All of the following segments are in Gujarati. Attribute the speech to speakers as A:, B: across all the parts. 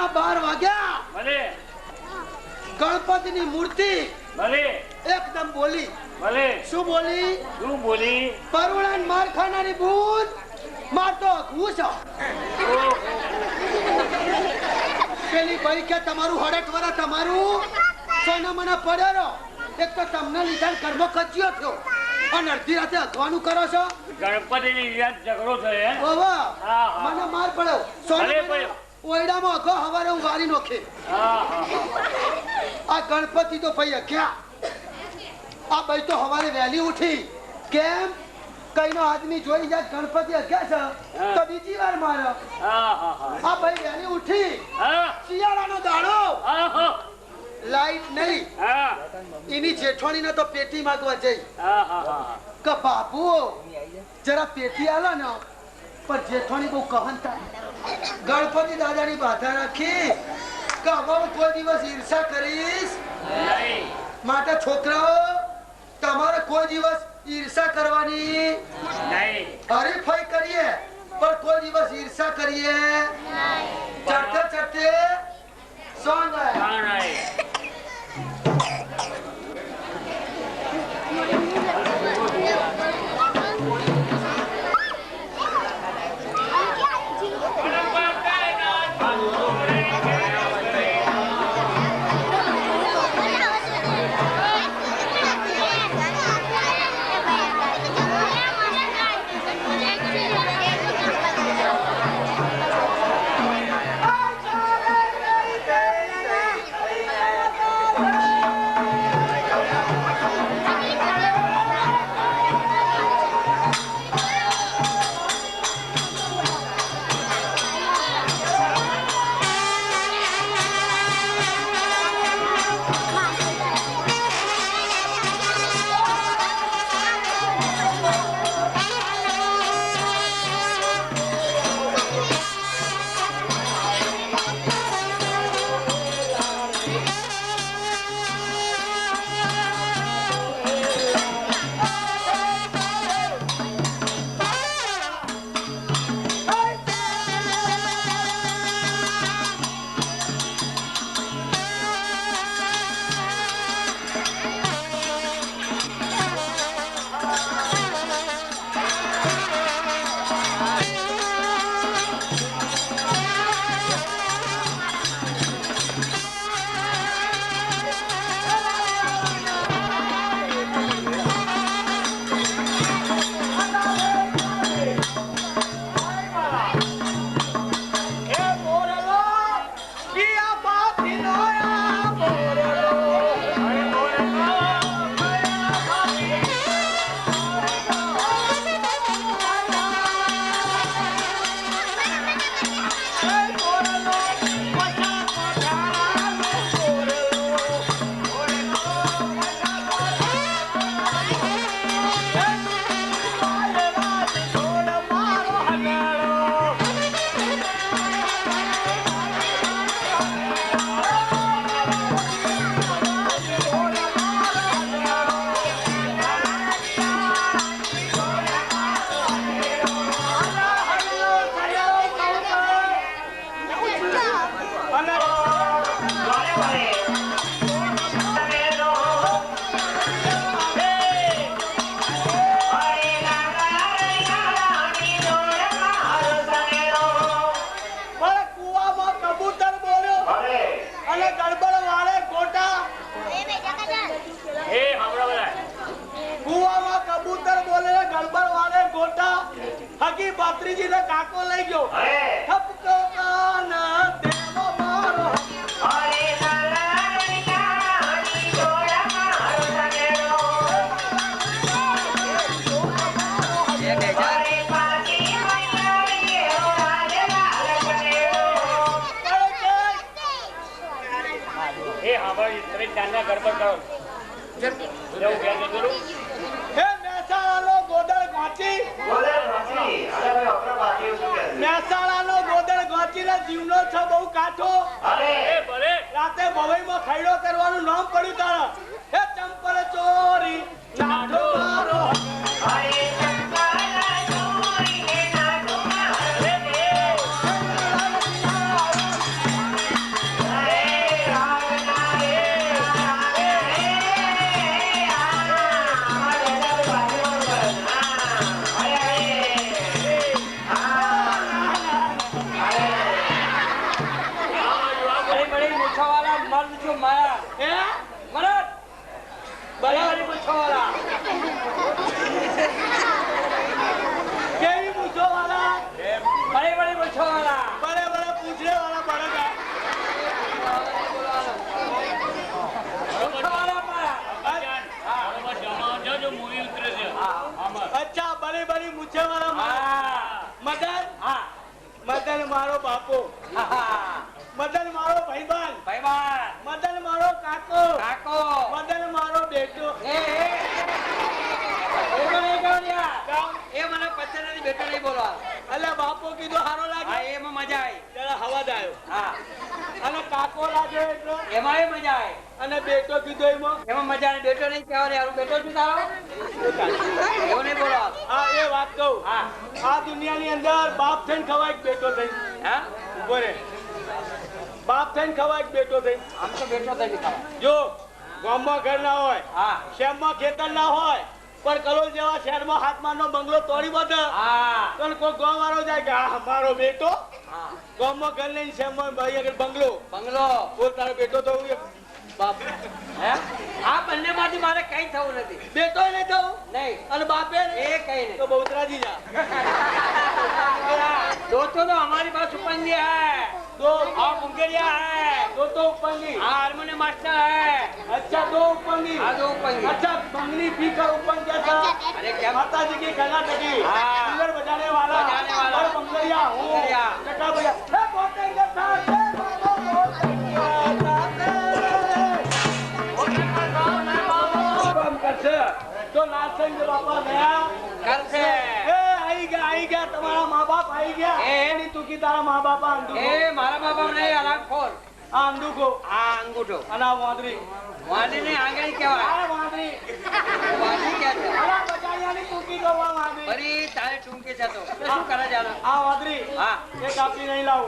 A: રાતના 12 વાગ્યા
B: ભલે
A: ગણપતિની મૂર્તિ
B: ભલે
A: એકદમ બોલી
B: ભલે
A: શું બોલી પરુણાન માર ખાનારી ભૂત માર તો ઘૂસ પેલી ભાઈ કે તમારું હડક વરા તમારું સોના મને પડ્યો એક તો તમને લીધા કર્મ કચ્યો થયો અને અડધી રાતે અખવાનું કરો છો
B: ગણપતિની યાદ ઝઘડો થયો
A: ઓવા મને માર પડ્યો સોના ઓયડામાં અખો હવારે હું વારી નોખે આ ગણપતિ તો ભાઈ અખ્યા આ ભાઈ તો હવારે વહેલી ઉઠી કેમ કઈનો આદમી જોઈ જાય ગણપતિ અખ્યા છે તો બીજી વાર મારો આ ભાઈ વહેલી ઉઠી શિયાળાનો દાડો લાઈટ નહીં એની જેઠવાણી ને તો પેટી માંગવા જઈ કે બાપુ જરા પેટી આલો ને પણ જેઠવાણી બહુ કહન થાય ગણપતિ દાદાની બાધા રાખી કે હવે કોઈ દિવસ ઈર્ષા કરીશ માટે છોકરાઓ તમારે કોઈ દિવસ ઈર્ષા કરવાની હરીફાઈ કરીએ પણ કોઈ દિવસ ઈર્ષા કરીએ ચડતે ચડતે સોંગ રાતે ભવાઈમાં ખૈડો કરવાનું નામ પડ્યું તારા હે ચંપલ ચોરી નાઠો મારો
C: છું મારા
A: હે
C: મરદ બરાબરી પૂછોવાળા
A: કેવી પૂછો વાળા
C: બરાબરી પૂછોવાળા
A: બड़े बड़े पूछने वाला बड़ा
B: બરોબર જમાવજો જો મૂવી ઉતરે છે આમાં.
A: अच्छा बड़ी बड़ी मूछे वाला मदन
C: હા
A: मदन मारो बापो मदन मारो भाईबान
C: ભાઈબાન
A: मदन मारो काको
C: કાકો
A: मदन मारो बेटो
C: એ મને કહો એ મને પચેલાની બેટો નહીં બોલવા
A: अल्लाह बापो की तो हारो
C: હા
A: लागे
C: એમાં મજા આવી
A: जरा हवा दायो
C: હા
A: અને કાકો લાગે એટલો
C: એમાંય મજા આવી
A: અને બેટો કીધો
C: એમાં મજા નહીં બેટો નહીં કહેવાનું યાર બેટો શું તારો એવું નહીં બોલવા
A: હા એ વાત કહું
C: હા
A: આ દુનિયાની અંદર બાપ થઈને ખવાય કે બેટો થઈ
C: હા
A: ઉભો રે બાપ થઈને ખવાય કે બેટો થઈ
C: આમ તો બેટો થઈ ખાવા
A: જો ગામમાં ઘર ના હોય
C: હા
A: શહેરમાં ખેતર ના હોય પણ કલોલ જેવા શહેરમાં હાથમાંનો બંગલો તોડી બધે
C: હા
A: પણ કોઈ ગામ વાળો જાય કે આ મારો બેટો
C: હા
A: ગામમાં ઘર લઈને શહેરમાં ભાઈ આગળ બંગલો
C: બંગલો
A: બોલ તારો બેટો તો હું એક બાપ
C: હે આ બંને માંથી મારે કઈ થવું નથી
A: બેટો નહીં થવું
C: નહીં
A: અને બાપે
C: એ કઈ નહીં
A: તો બહુતરાજી જા
C: दोस्तों तो हमारी पास उपंगी है
A: दो
C: और मुंगेरिया है
A: दो तो उपंगी
C: हाँ हारमोनियम मास्टर है
A: अच्छा दो उपंगी
C: हाँ दो उपंगी
A: अच्छा बंगली पी कर उपंग जैसा
C: अरे क्या
A: माता जी की कर्नाटकी
C: हाँ।
A: सिंगर बजाने वाला और बंगलिया हूँ
C: बंगलिया।
A: चक्का भैया हे बोलते के साथ हे बाबा बोलते के साथ काम करছে तो नाचेंगे के बापा गया
C: कल से
A: ए आई गया तुम्हारा माँ बाप आई गया
C: ए।
A: नहीं तू की तारा माँ बाप आंदू
C: ए मारा बाबा नहीं अलग खोल
A: आंदू को
C: हाँ अंगूठो
A: अना वांदरी
C: वाली नहीं आंगળી કહેવાય
A: आ वांदरी
C: વાલી क्या છે
A: अला बजाया नहीं तू की तो वांदरी
C: ફરી તારે ટૂંકે જતો શું કરે જાનો
A: आ वांदरी
C: हाँ
A: ये कापी नहीं लाओ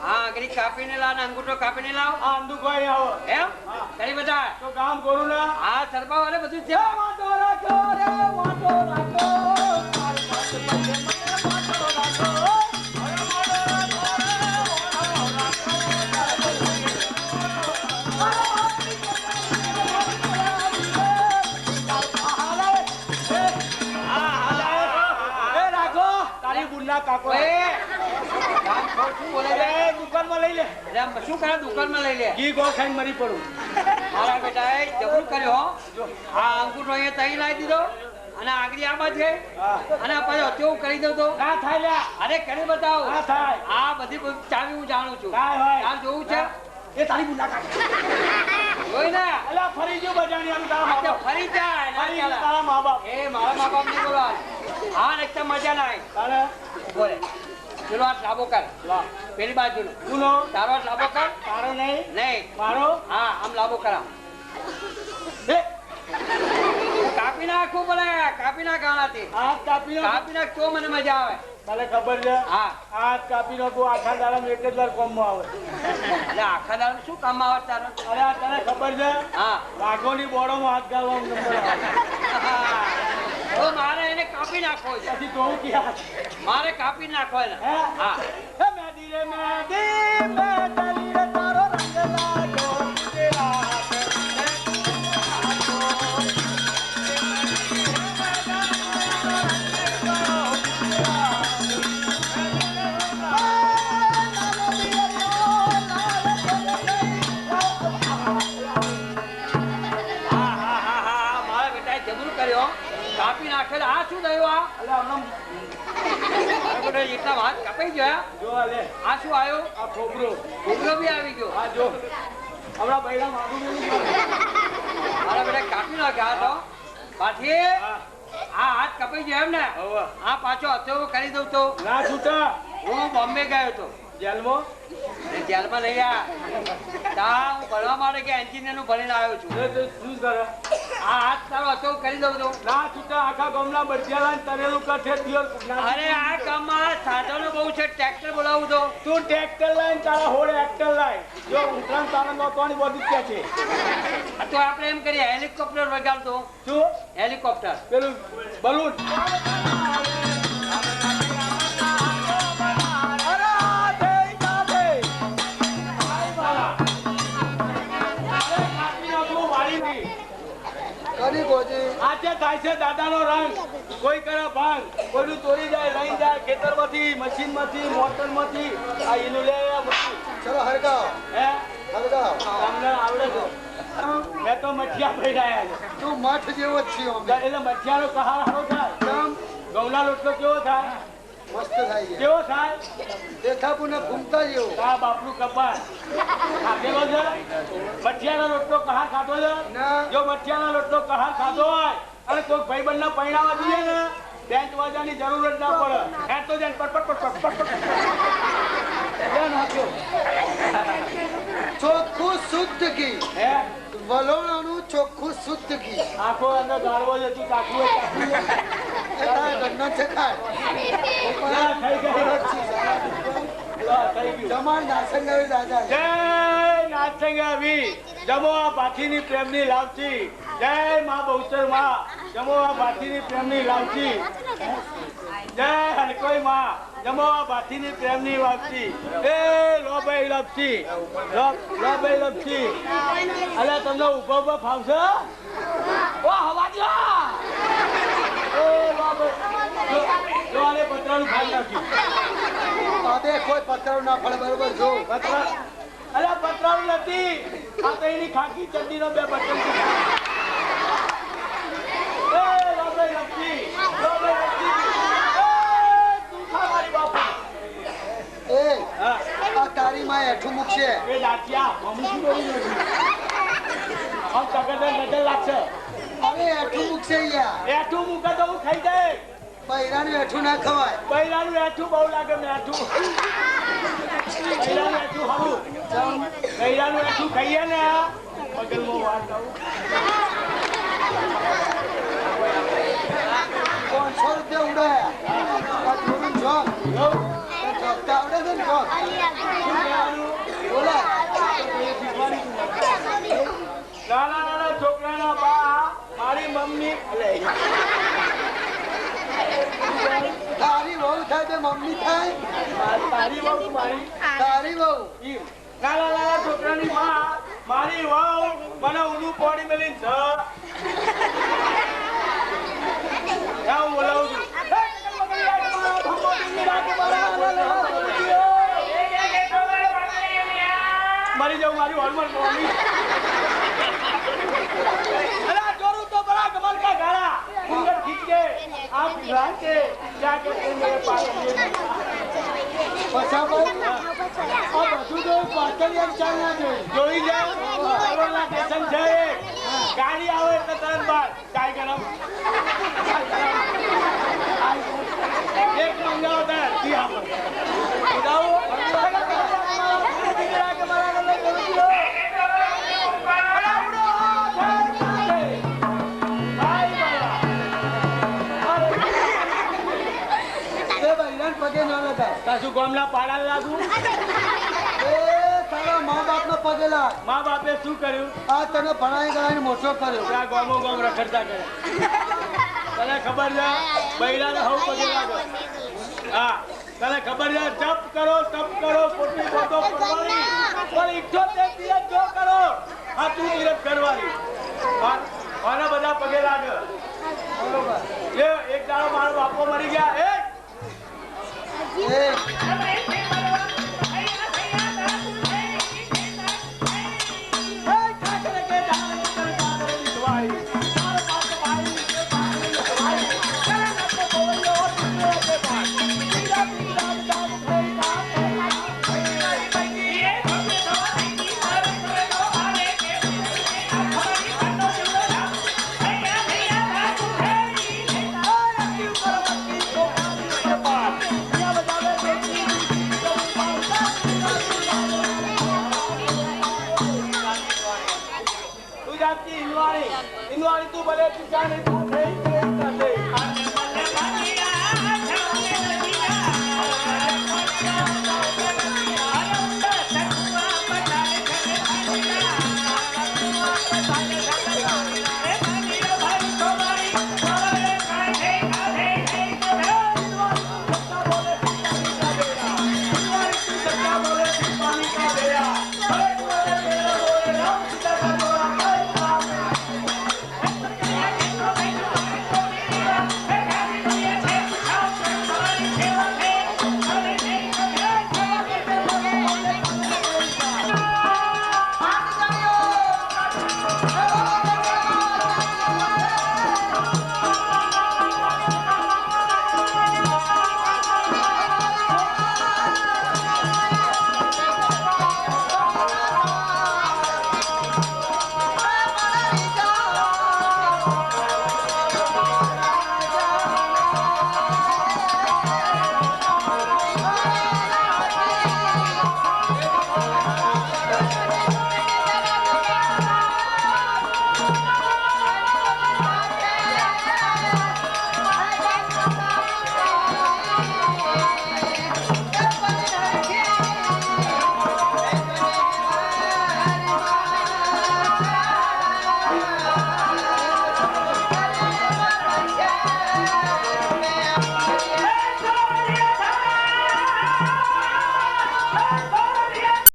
C: हाँ आंगળી કાપીને લાવ ને અંગૂઠો કાપીને લાવ
A: आ आंदू को ही आओ
C: એમ
A: हाँ।
C: કરી બધા
A: तो काम करू ना
C: આ સરબા વાળે બધું છે
A: ए वाटो राखो रे वाटो राखो मारी बात बजे मने वाटो राखो अरे वाटो राखो रे राखो तारी बुन्ना काको
C: એ કામ છોડ શું બોલે છે
A: ए दुकान में लई ले
C: એટલે આમ શું કરે દુકાનમાં લઈ લે
A: घी गोल खाई मरी पड़ू
C: મારા બેટાએ જબરું કર્યો હો. આ અંગૂઠો અહીંયા તઈ લાવી દીધો અને આગળ આમાં છે
A: हाँ
C: અને પછી અત્યો કરી દઉં તો
A: ना थाई ले
C: અરે કરી બતાવો
A: ना थाई
C: આ બધી ચાવી હું જાણું છું
A: काय होय
C: તાર જોવું છે
A: ये तारी बुन्ना काको
C: જોઈ ને
A: अला फरी जो बजानी हम तारा माँ
C: अच्छा,
A: बाप
C: ફરી જાય ના
A: फरी
C: ચાલે.
A: तारा माँ बाप
C: એ મારા મા બાપ નહીં બોલવા હા એકદમ મજા ના આવી
A: तारे
C: બોલે પેલો હાથ લાંબો કર
A: ला
C: પેલી બાજુનો
A: सुनो
C: તારો હાથ લાંબો કર
A: तारो नहीं
C: નહીં
A: मारो
C: હા આમ લાંબો કરા
A: ए
C: કાપી નાખવું પડે કાપી નાખવાનાથી
A: हाथ कापी नो
C: કાપી નાખ તો મને મજા આવે
A: ताले खबर है
C: હા
A: हाथ कापी नो को आखा दाड़ा में एक बार कम आवे
C: એટલે આખા દાડો શું કામ આવે તારે
A: अरे आ तारे खबर है
C: હા
A: राघोनी बोड़ो में हाथ गालवा नंबर
C: તો મારે એને કાપી નાખવો છે
A: ऐसी तो किया
C: મારે કાપી નાખવો એને
A: है
C: હા
A: ए मेहदी रे मेहदी मैं तेरी रे तारो रंग लागो तेरा हाथ
C: હા હા હા હા મારા બેટાએ જબરું કર્યો કાપી નાખેલ આ શું થયું આ
A: अरे हम
C: મારા બેટા એટલા હાથ કપાઈ ગયા
A: जो ले
C: આ શું આવ્યો
A: आ खोबरो
C: ઉગલો બી આવી ગયો
A: आ जो हमरा बैला मारू नहीं
C: મારા બેટા કાપી નાખ્યા તો પાછી
A: हां
C: આ હાથ કપાઈ ગયો એમ ને
A: હવે
C: આ પાછો હથેળો કરી દઉં તો
A: ना छूटा
C: હું બોમ્બે ગયો હતો
A: जेल में
C: અને જેલમાં નહીં આવ્યા ત્યાં હું ભણવા માટે કે એન્જિનિયર નું ભણીને આવ્યો છું
A: तो चूज कर
C: આ હાથ તારો હથેળો કરી દઉં તો
A: ना छूटा आखा गमला बचियाला तरेलू कर थे दियो
C: અરે આ કામમાં સાધનો બહુ છે ટ્રેક્ટર બોલાવું તો
A: तू ट्रैक्टर लाइन तारा होड़ एक्टर लाइन जो उतरन तारा नो तोनी बदी क्या छे
C: તો આપણે એમ કરીએ હેલિકોપ્ટર વગાડતો
A: तू
C: હેલિકોપ્ટર
A: પેલું બલૂન અરે આ દે જા દે આઈ વાલા
D: આજે થાય છે દાદાનો રંગ. કોઈ કરે ભાંગ, કોઈનું ચોરી જાય, લઈ જાય ખેતરમાંથી, મશીનમાંથી, મોટરમાંથી. આ એનું લે
A: ચલો હરગાવ
D: હે
A: હરગાવ
D: તમને આવડે છે. મેં તો મઠિયા ભર્યા છે.
A: તું મઠ જેવો જ છીએ અમે.
D: એટલે મઠિયાનો કહાર સારો થાય.
A: કામ
D: ઘઉંના લોટલો કેવો થાય?
A: મસ્ત થાય છે.
D: કેવો થાય?
A: દેખાપુને ફૂમતા જેવો.
D: આ બાપનું કપાળ ખાધેલો છે. મઠિયાનો લોટલો કહાર ખાધો છે?
A: ના.
D: જો મઠિયાનો લોટલો કહાર ખાધો હોય અને કોઈ ભાઈબંધના પૈણાવા દઈએ ને બેંચ વાજાની જરૂર જ ના પડે. હેડ તો જાય પટ પટ પટ પટ પટ ધ્યાન આપજો.
A: ચોખ્ખું શુદ્ધ ઘી,
D: હે
A: વલોણાનું ચોખ્ખું શુદ્ધ ઘી.
D: આખો અંદર ગાળવો છે. તું ચાખવું હોય ચાખવું હોય.
A: એ તારા ઘરનો છે ખાય.
D: ના, થઈ ગયું. લા, થઈ ગયું.
A: જમાણ નાસંગાવી દાદા.
D: જય નાથસંગાવી, જમો આ ભાથીની પ્રેમની લાવચી. જય મા બહુચર માં, જમો આ ભાથીની પ્રેમની લાવચી. જય હરકોઈ માં, જમો આ ભાથીની પ્રેમની વાવચી. એ લો ભાઈ લપસી, લો ભાઈ લપસી. અલે તમને ઉભો ઉભો ફાવશે? ઓ હવાજો. એ લો ભાઈ જો આને પતરાનું ખાઈ નાખ્યું.
A: અબે કોઈ પથ્થર ના ફળે બરોબર જો.
D: પતરા અરે પતરાવું નથી. આ તો એની ખાકી ચડ્ડીનો બે બટન છે. એ લોભાઈ લપસી, લોભાઈ લપસી. એ તું ખા મારી બાપુ.
A: એ
D: હા
A: આ તારી માં હેઠું મૂકશે.
D: એ દાંતિયા મમ્મી શું કરી નથી. આમ તગડે નજર લાગશે.
A: હવે હેઠું મૂકશે યાર.
D: એઠું મૂકે તો હું ખાઈ જાય.
A: બૈરાનું હેઠું ના ખવાય.
D: બૈરાનું એઠું બહુ લાગે મેઠું. બૈરાનું એઠું ખાવું. બૈરાનું એઠું ખાઈએ ને પગલમાં વાર લાવું.
A: 500 રૂપિયા ઉડાયા. આ થોડું જોક. જોકતા આવડે છે ને જોક? બોલા.
D: નાના નાના છોકરાના બા મારી મમ્મી
A: તારી વહુ થાય તે મમ્મી થાય.
D: તારી બહુ મારી
A: તારી વહુ.
D: નાના નાના છોકરાની બા મારી વહુ મને ઊંધું પોડી મેલી છે. હું બોલાવું છું. મરી જાઉં મારી હોર્મોન મમ્મી. અરે જોરું તો બડા કમલ કા ગાડા ઉંગર ખીંચ के आप भिला के क्या कहते हैं मेरे पास
A: પછા ભાઈ આ બધું તો પાટણિયા ચાલના છે.
D: જોઈ જાઓ કોરોના સ્ટેશન છે એક. ગાડી આવે એટલે તરત બાર ચાય ગરમ એક મંગાવો તરત જી આપો ઉડાવો
A: પગે ના લગાય.
D: તાસુ ગામના પાડા લાગુ.
A: એ તારા મા બાપ ના પગે લાગ.
D: મા બાપે શું કર્યું?
A: આ તને ભણાઈ ગણાઈને મોટો કર્યો.
D: ત્યાં ગામો ગામ રખડતા કરે. તને ખબર છે બૈરાને હવ પગે લાગે. હા તને ખબર છે જપ કરો તપ કરો ખોટી વાતો કરવાની પણ 78 દિવસ જો કરો આ તું તીરથ કરવાની. આને બધા પગે લાગે.
A: બરોબર.
D: એક દાડો મારો બાપો મરી ગયા.
A: એ
D: તું ભલે તું